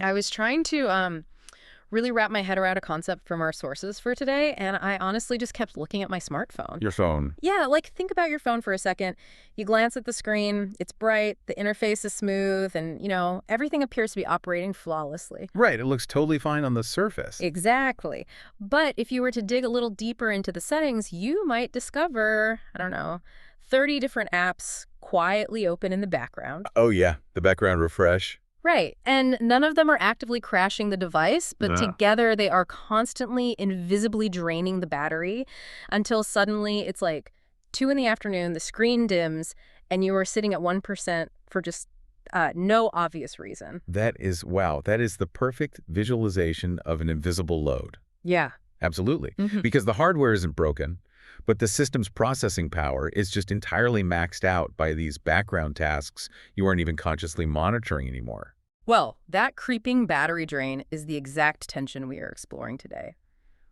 I was trying to really wrap my head around a concept from our sources for today, and I honestly just kept looking at my smartphone. Your phone. Yeah, like think about your phone for a second. You glance at the screen, it's bright, the interface is smooth, and, everything appears to be operating flawlessly. Right, it looks totally fine on the surface. Exactly. But if you were to dig a little deeper into the settings, you might discover, I don't know, 30 different apps quietly open in the background. Oh yeah, the background refresh. Right. And none of them are actively crashing the device, but Yeah. together they are constantly invisibly draining the battery until suddenly it's like 2 in the afternoon, the screen dims, and you are sitting at 1% for just no obvious reason. Wow, that is the perfect visualization of an invisible load. Yeah. Absolutely. Mhm. Because the hardware isn't broken, but the system's processing power is just entirely maxed out by these background tasks you aren't even consciously monitoring anymore. Well, that creeping battery drain is the exact tension we are exploring today.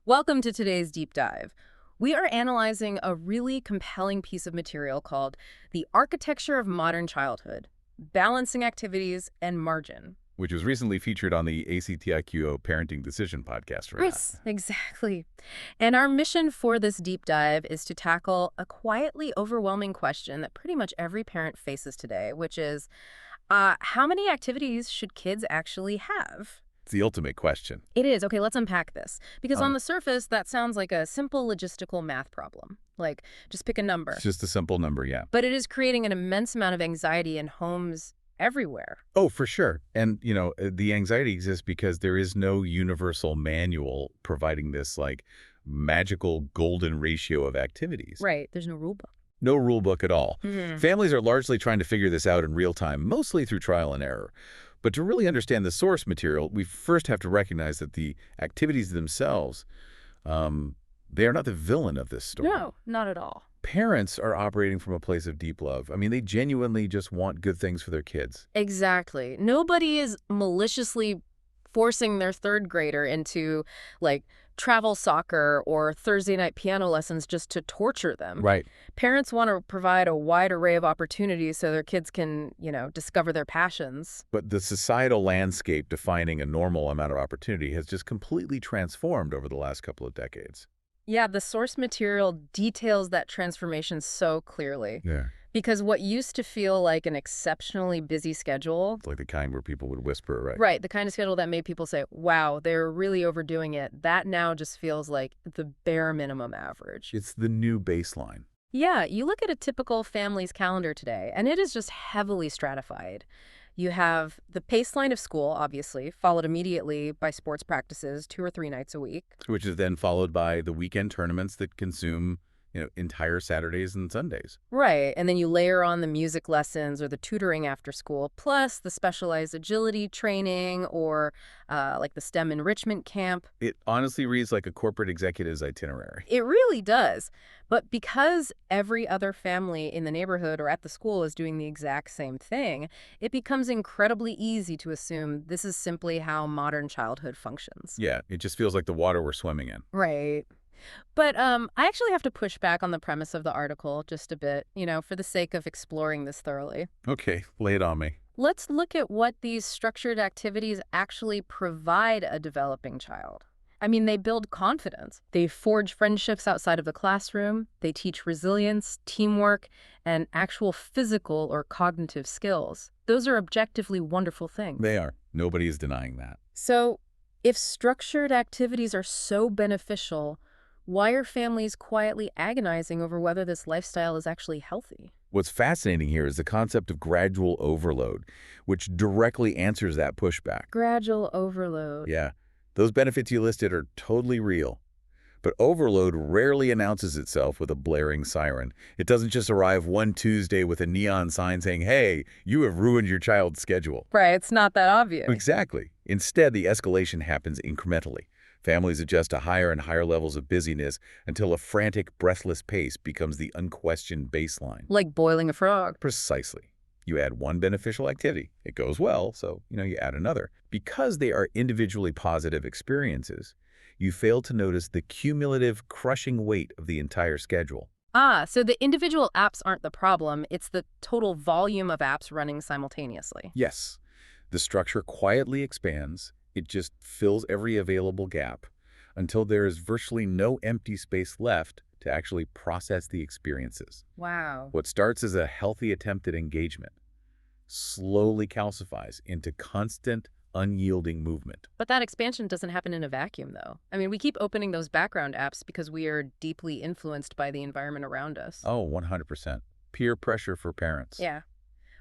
Welcome to today's deep dive. We are analyzing a really compelling piece of material called The Architecture of Modern Childhood, Balancing Activities and Margin. Which was recently featured on the ACTIQO Parenting Decision podcast. Right? Yes, exactly. And our mission for this deep dive is to tackle a quietly overwhelming question that pretty much every parent faces today, which is, how many activities should kids actually have? It's the ultimate question. It is. Okay, let's unpack this. Because on Um, the surface, that sounds like a simple logistical math problem. Like, just pick a number. It's just a simple number, yeah. But it is creating an immense amount of anxiety in homes everywhere. Oh, for sure. And, the anxiety exists because there is no universal manual providing this, magical golden ratio of activities. Right. There's no rule book. No rule book at all. Mhm. Families are largely trying to figure this out in real time, mostly through trial and error. But to really understand the source material, we first have to recognize that the activities themselves, they are not the villain of this story. No, not at all. Parents are operating from a place of deep love. I mean, they genuinely just want good things for their kids. Exactly. Nobody is maliciously forcing their third grader into, like, travel soccer or Thursday night piano lessons just to torture them. Right. Parents want to provide a wide array of opportunities so their kids can, discover their passions. But the societal landscape defining a normal amount of opportunity has just completely transformed over the last couple of decades. Yeah, the source material details that transformation so clearly. Yeah. Because what used to feel like an exceptionally busy schedule, It's like the kind where people would whisper, right? right, the kind of schedule that made people say, wow, they're really overdoing it, that now just feels like the bare minimum average. It's the new baseline. Yeah, you look at a typical family's calendar today, and it is just heavily stratified. You have the baseline of school, obviously, followed immediately by sports practices 2 or 3 nights a week. Which is then followed by the weekend tournaments that consume, entire Saturdays and Sundays. Right, and then you layer on the music lessons or the tutoring after school, plus the specialized agility training or like the STEM enrichment camp. It honestly reads like a corporate executive's itinerary. It really does. But because every other family in the neighborhood or at the school is doing the exact same thing, it becomes incredibly easy to assume this is simply how modern childhood functions. Yeah, it just feels like the water we're swimming in. Right. But I actually have to push back on the premise of the article just a bit, for the sake of exploring this thoroughly. Okay, lay it on me. Let's look at what these structured activities actually provide a developing child. I mean, they build confidence. They forge friendships outside of the classroom. They teach resilience, teamwork, and actual physical or cognitive skills. Those are objectively wonderful things. They are. Nobody is denying that. So, if structured activities are so beneficial, why are families quietly agonizing over whether this lifestyle is actually healthy? What's fascinating here is the concept of gradual overload, which directly answers that pushback. Gradual overload. Yeah, those benefits you listed are totally real. But overload rarely announces itself with a blaring siren. It doesn't just arrive one Tuesday with a neon sign saying, hey, you have ruined your child's schedule. Right, it's not that obvious. Exactly. Instead, the escalation happens incrementally. Families adjust to higher and higher levels of busyness until a frantic, breathless pace becomes the unquestioned baseline. Like boiling a frog. Precisely. You add one beneficial activity. It goes well, so, you add another. Because they are individually positive experiences, you fail to notice the cumulative, crushing weight of the entire schedule. So the individual apps aren't the problem. It's the total volume of apps running simultaneously. Yes. The structure quietly expands. It just fills every available gap until there is virtually no empty space left to actually process the experiences. Wow. What starts as a healthy attempt at engagement slowly calcifies into constant, unyielding movement. But that expansion doesn't happen in a vacuum, though. I mean, we keep opening those background apps because we are deeply influenced by the environment around us. Oh, 100%. Peer pressure for parents. Yeah.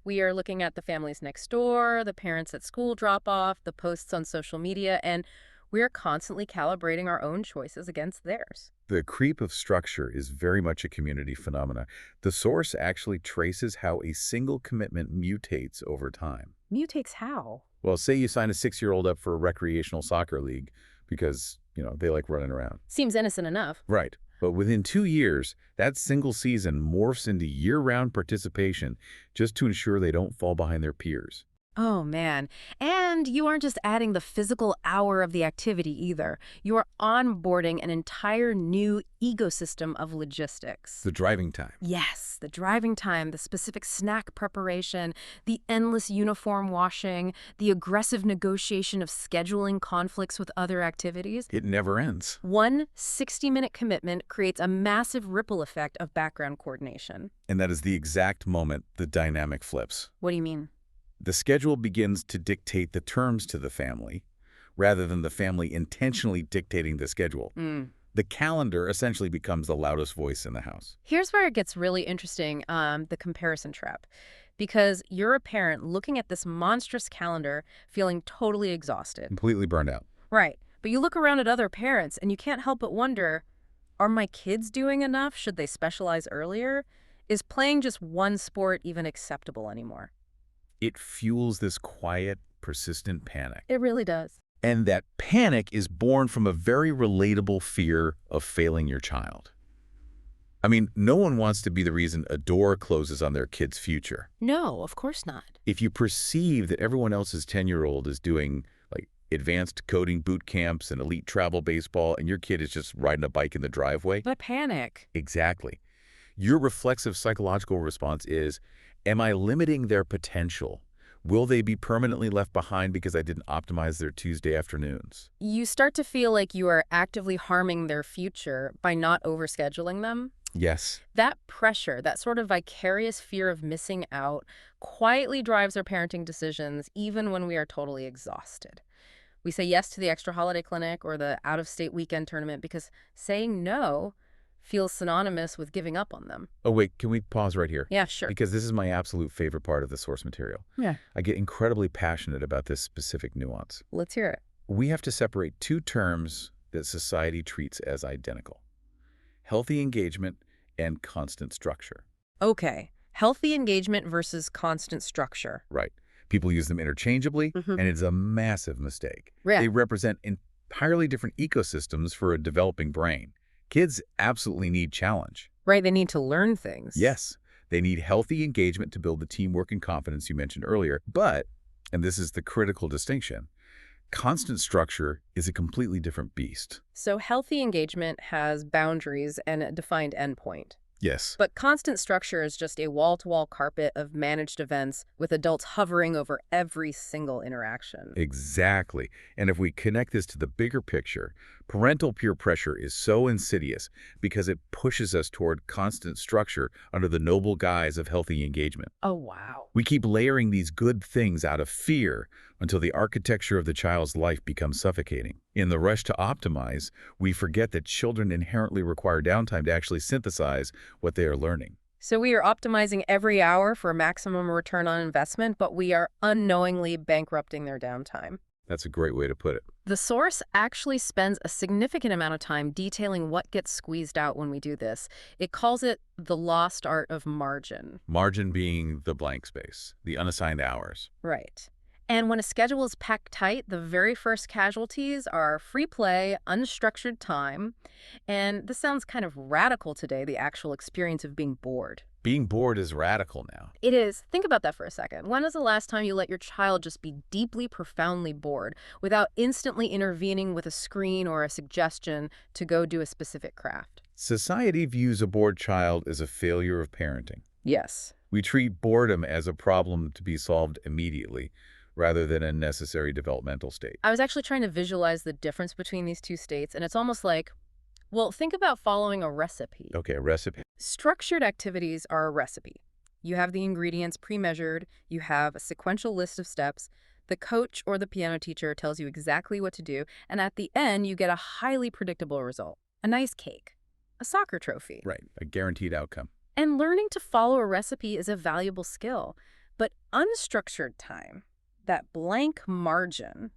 We are looking at the families next door, the parents at school drop off, the posts on social media, and we are constantly calibrating our own choices against theirs. The creep of structure is very much a community phenomena. The source actually traces how a single commitment mutates over time. Mutates how? Well, say you sign a 6-year-old up for a recreational soccer league because, they like running around. Seems innocent enough. Right. But within 2 years, that single season morphs into year-round participation just to ensure they don't fall behind their peers. Oh, man. And you aren't just adding the physical hour of the activity either. You are onboarding an entire new ecosystem of logistics. The driving time. Yes, the driving time, the specific snack preparation, the endless uniform washing, the aggressive negotiation of scheduling conflicts with other activities. It never ends. One 60-minute commitment creates a massive ripple effect of background coordination. And that is the exact moment the dynamic flips. What do you mean? The schedule begins to dictate the terms to the family, rather than the family intentionally dictating the schedule. The calendar essentially becomes the loudest voice in the house. Here's where it gets really interesting, the comparison trap. Because you're a parent looking at this monstrous calendar, feeling totally exhausted. Completely burned out. Right. But you look around at other parents, and you can't help but wonder, are my kids doing enough? Should they specialize earlier? Is playing just one sport even acceptable anymore? It fuels this quiet, persistent panic. It really does. And that panic is born from a very relatable fear of failing your child. I mean, no one wants to be the reason a door closes on their kid's future. No, of course not. If you perceive that everyone else's 10-year-old is doing, like, advanced coding boot camps and elite travel baseball, and your kid is just riding a bike in the driveway. But panic. Exactly. Your reflexive psychological response is, am I limiting their potential? Will they be permanently left behind because I didn't optimize their Tuesday afternoons? You start to feel like you are actively harming their future by not overscheduling them. Yes. That pressure, that sort of vicarious fear of missing out, quietly drives our parenting decisions even when we are totally exhausted. We say yes to the extra holiday clinic or the out-of-state weekend tournament because saying no feels synonymous with giving up on them. Oh, wait, can we pause right here? Yeah, sure. Because this is my absolute favorite part of the source material. Yeah. I get incredibly passionate about this specific nuance. Let's hear it. We have to separate two terms that society treats as identical: healthy engagement and constant structure. Okay. Healthy engagement versus constant structure. Right. People use them interchangeably, and it's a massive mistake. Yeah. They represent entirely different ecosystems for a developing brain. Kids absolutely need challenge. Right, they need to learn things. Yes, they need healthy engagement to build the teamwork and confidence you mentioned earlier. But, and this is the critical distinction, constant structure is a completely different beast. So healthy engagement has boundaries and a defined endpoint. Yes. But constant structure is just a wall-to-wall carpet of managed events with adults hovering over every single interaction. Exactly. And if we connect this to the bigger picture, parental peer pressure is so insidious because it pushes us toward constant structure under the noble guise of healthy engagement. Oh, wow. We keep layering these good things out of fear until the architecture of the child's life becomes suffocating. In the rush to optimize, we forget that children inherently require downtime to actually synthesize what they are learning. So we are optimizing every hour for maximum return on investment, but we are unknowingly bankrupting their downtime. That's a great way to put it. The source actually spends a significant amount of time detailing what gets squeezed out when we do this. It calls it the lost art of margin. Margin being the blank space, the unassigned hours. Right. And when a schedule is packed tight, the very first casualties are free play, unstructured time, and this sounds kind of radical today, the actual experience of being bored. Being bored is radical now. It is. Think about that for a second. When was the last time you let your child just be deeply, profoundly bored without instantly intervening with a screen or a suggestion to go do a specific craft? Society views a bored child as a failure of parenting. Yes. We treat boredom as a problem to be solved immediately, rather than a necessary developmental state. I was actually trying to visualize the difference between these two states, and it's almost like, well, think about following a recipe. Okay, a recipe. Structured activities are a recipe. You have the ingredients pre-measured, you have a sequential list of steps, the coach or the piano teacher tells you exactly what to do, and at the end, you get a highly predictable result. A nice cake, a soccer trophy. Right, a guaranteed outcome. And learning to follow a recipe is a valuable skill. But unstructured time, that blank margin,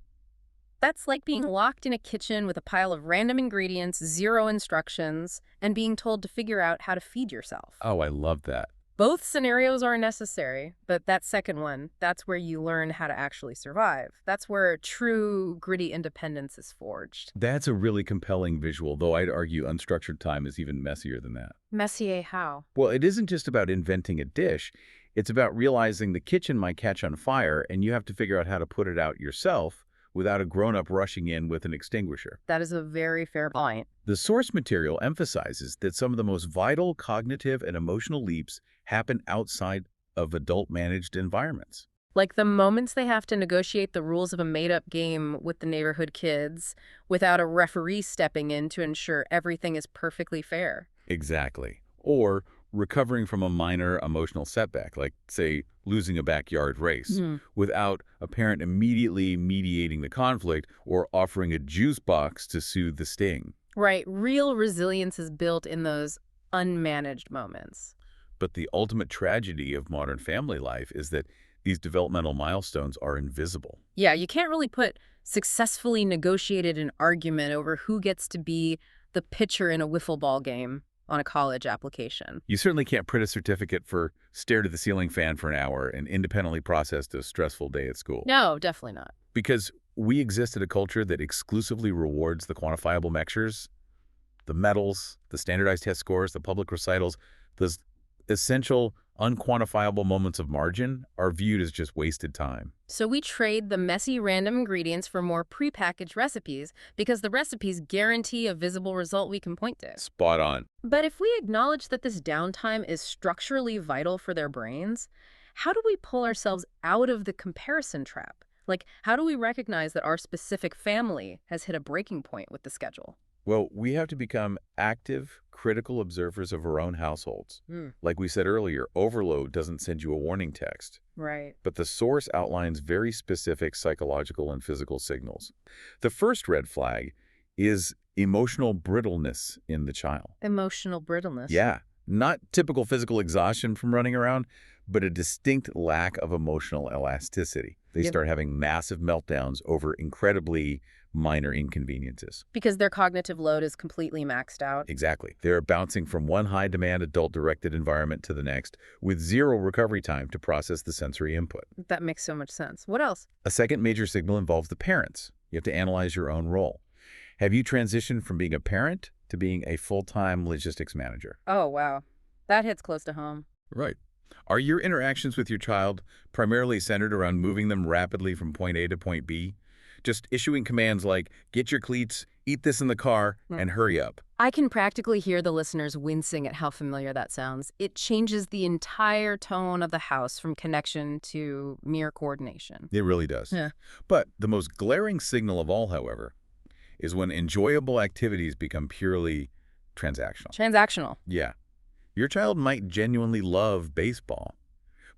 that's like being locked in a kitchen with a pile of random ingredients, zero instructions, and being told to figure out how to feed yourself. Oh, I love that. Both scenarios are necessary, but that second one, that's where you learn how to actually survive. That's where true, gritty independence is forged. That's a really compelling visual, though I'd argue unstructured time is even messier than that. Messier, how? Well, it isn't just about inventing a dish. It's about realizing the kitchen might catch on fire, and you have to figure out how to put it out yourself without a grown-up rushing in with an extinguisher. That is a very fair point. The source material emphasizes that some of the most vital cognitive and emotional leaps happen outside of adult-managed environments. Like the moments they have to negotiate the rules of a made-up game with the neighborhood kids without a referee stepping in to ensure everything is perfectly fair. Exactly. Or recovering from a minor emotional setback, like, say, losing a backyard race, without a parent immediately mediating the conflict or offering a juice box to soothe the sting. Right. Real resilience is built in those unmanaged moments. But the ultimate tragedy of modern family life is that these developmental milestones are invisible. Yeah, you can't really put successfully negotiated an argument over who gets to be the pitcher in a wiffle ball game on a college application. You certainly can't print a certificate for stare-to-the-ceiling fan for an hour and independently processed a stressful day at school. No, definitely not. Because we exist in a culture that exclusively rewards the quantifiable measures, the medals, the standardized test scores, the public recitals. Those essential, unquantifiable moments of margin are viewed as just wasted time. So we trade the messy random ingredients for more prepackaged recipes because the recipes guarantee a visible result we can point to. Spot on. But if we acknowledge that this downtime is structurally vital for their brains, how do we pull ourselves out of the comparison trap? Like, how do we recognize that our specific family has hit a breaking point with the schedule? Well, we have to become active, critical observers of our own households. Like we said earlier, overload doesn't send you a warning text. Right. But the source outlines very specific psychological and physical signals. The first red flag is emotional brittleness in the child. Emotional brittleness. Yeah, not typical physical exhaustion from running around, but a distinct lack of emotional elasticity. They start having massive meltdowns over incredibly minor inconveniences. Because their cognitive load is completely maxed out. Exactly. They're bouncing from one high-demand adult-directed environment to the next with zero recovery time to process the sensory input. That makes so much sense. What else? A second major signal involves the parents. You have to analyze your own role. Have you transitioned from being a parent to being a full-time logistics manager? Oh, wow. That hits close to home. Right. Are your interactions with your child primarily centered around moving them rapidly from point A to point B? Just issuing commands like, get your cleats, eat this in the car, and hurry up. I can practically hear the listeners wincing at how familiar that sounds. It changes the entire tone of the house from connection to mere coordination. It really does. Yeah. But the most glaring signal of all, however, is when enjoyable activities become purely transactional. Transactional. Yeah. Your child might genuinely love baseball,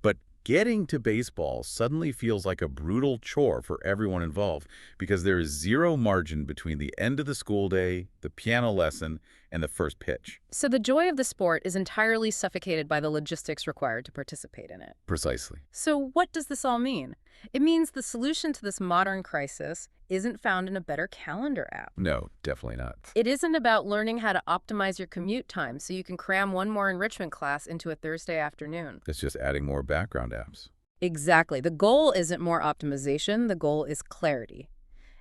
but getting to baseball suddenly feels like a brutal chore for everyone involved because there is zero margin between the end of the school day, the piano lesson, and the first pitch. So the joy of the sport is entirely suffocated by the logistics required to participate in it. Precisely. So what does this all mean? It means the solution to this modern crisis isn't found in a better calendar app. No, definitely not. It isn't about learning how to optimize your commute time so you can cram one more enrichment class into a Thursday afternoon. It's just adding more background apps. Exactly. The goal isn't more optimization. The goal is clarity.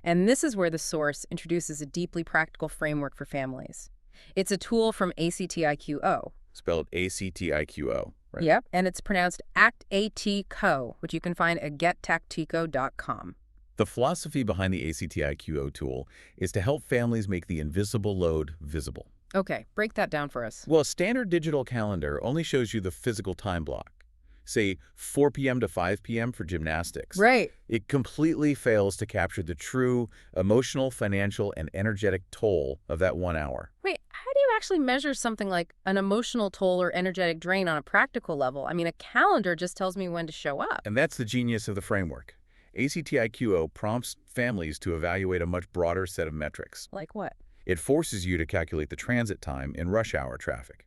And this is where the source introduces a deeply practical framework for families. It's a tool from ACTIQO. Spelled A-C-T-I-Q-O, right? Yep, and it's pronounced ACTIQO, which you can find at gettactico.com. The philosophy behind the ACTIQO tool is to help families make the invisible load visible. Okay, break that down for us. Well, a standard digital calendar only shows you the physical time block. say 4 p.m. to 5 p.m. for gymnastics. Right. It completely fails to capture the true emotional, financial, and energetic toll of that 1 hour. Wait, how do you actually measure something like an emotional toll or energetic drain on a practical level? I mean, a calendar just tells me when to show up. And that's the genius of the framework. ACTIQO prompts families to evaluate a much broader set of metrics. Like what? It forces you to calculate the transit time in rush hour traffic.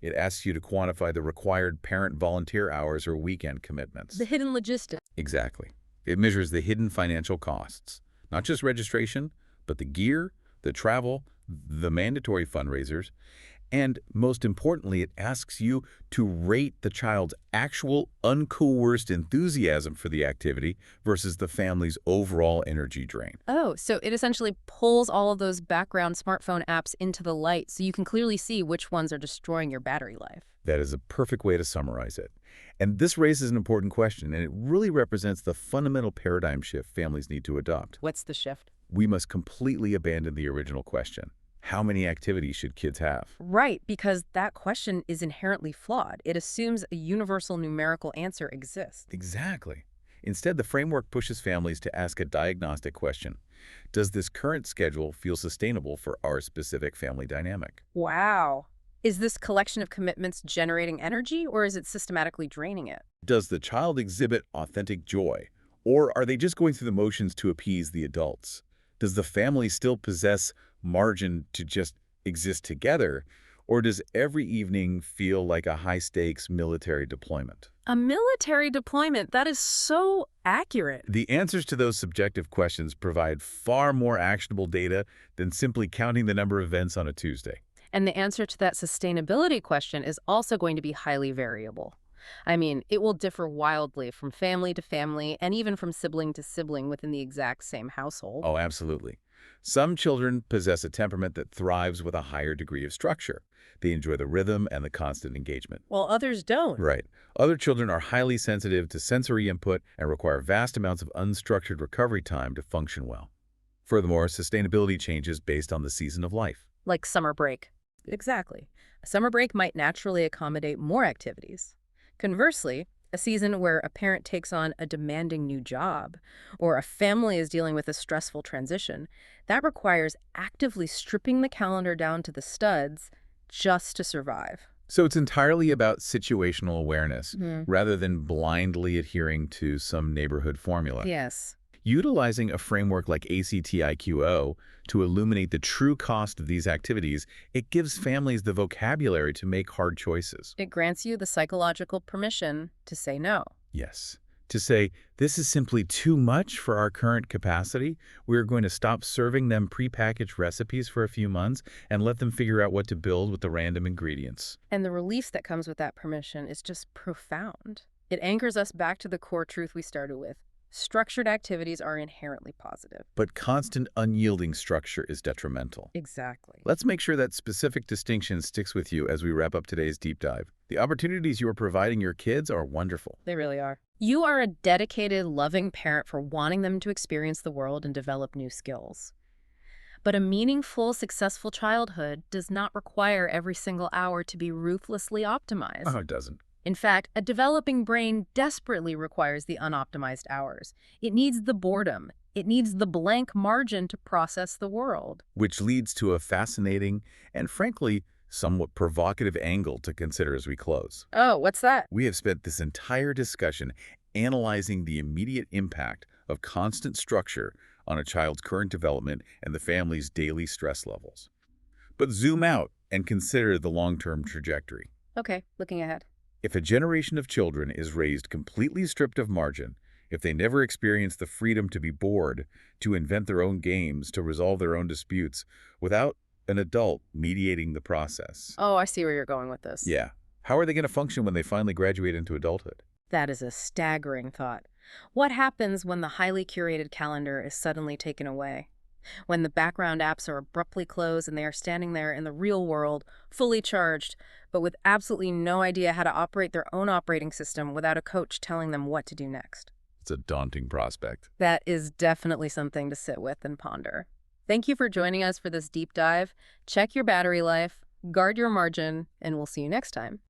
It asks you to quantify the required parent volunteer hours or weekend commitments. The hidden logistics. Exactly. It measures the hidden financial costs, not just registration, but the gear, the travel, the mandatory fundraisers, and most importantly, it asks you to rate the child's actual uncoerced enthusiasm for the activity versus the family's overall energy drain. Oh, so it essentially pulls all of those background smartphone apps into the light so you can clearly see which ones are destroying your battery life. That is a perfect way to summarize it. And this raises an important question, and it really represents the fundamental paradigm shift families need to adopt. What's the shift? We must completely abandon the original question. How many activities should kids have? Right, because that question is inherently flawed. It assumes a universal numerical answer exists. Exactly. Instead, the framework pushes families to ask a diagnostic question. Does this current schedule feel sustainable for our specific family dynamic? Wow. Is this collection of commitments generating energy, or is it systematically draining it? Does the child exhibit authentic joy, or are they just going through the motions to appease the adults? Does the family still possess margin to just exist together, or does every evening feel like a high-stakes military deployment? A military deployment, that is so accurate. The answers to those subjective questions provide far more actionable data than simply counting the number of events on a Tuesday. And the answer to that sustainability question is also going to be highly variable. I mean, it will differ wildly from family to family and even from sibling to sibling within the exact same household. Oh, absolutely. Some children possess a temperament that thrives with a higher degree of structure. They enjoy the rhythm and the constant engagement. While others don't. Right. Other children are highly sensitive to sensory input and require vast amounts of unstructured recovery time to function well. Furthermore, sustainability changes based on the season of life. Like summer break. Exactly. A summer break might naturally accommodate more activities. Conversely, a season where a parent takes on a demanding new job or a family is dealing with a stressful transition, that requires actively stripping the calendar down to the studs just to survive. So it's entirely about situational awareness rather than blindly adhering to some neighborhood formula. Yes. Utilizing a framework like ACTIQO to illuminate the true cost of these activities, it gives families the vocabulary to make hard choices. It grants you the psychological permission to say no. Yes. To say, this is simply too much for our current capacity. We're going to stop serving them prepackaged recipes for a few months and let them figure out what to build with the random ingredients. And the relief that comes with that permission is just profound. It anchors us back to the core truth we started with. Structured activities are inherently positive. But constant, unyielding structure is detrimental. Exactly. Let's make sure that specific distinction sticks with you as we wrap up today's deep dive. The opportunities you are providing your kids are wonderful. They really are. You are a dedicated, loving parent for wanting them to experience the world and develop new skills. But a meaningful, successful childhood does not require every single hour to be ruthlessly optimized. Oh, it doesn't. In fact, a developing brain desperately requires the unoptimized hours. It needs the boredom. It needs the blank margin to process the world. Which leads to a fascinating and, frankly, somewhat provocative angle to consider as we close. Oh, what's that? We have spent this entire discussion analyzing the immediate impact of constant structure on a child's current development and the family's daily stress levels. But zoom out and consider the long-term trajectory. Okay, looking ahead. If a generation of children is raised completely stripped of margin, if they never experience the freedom to be bored, to invent their own games, to resolve their own disputes, without an adult mediating the process. Oh, I see where you're going with this. Yeah. How are they going to function when they finally graduate into adulthood? That is a staggering thought. What happens when the highly curated calendar is suddenly taken away? When the background apps are abruptly closed and they are standing there in the real world, fully charged, but with absolutely no idea how to operate their own operating system without a coach telling them what to do next. It's a daunting prospect. That is definitely something to sit with and ponder. Thank you for joining us for this deep dive. Check your battery life, guard your margin, and we'll see you next time.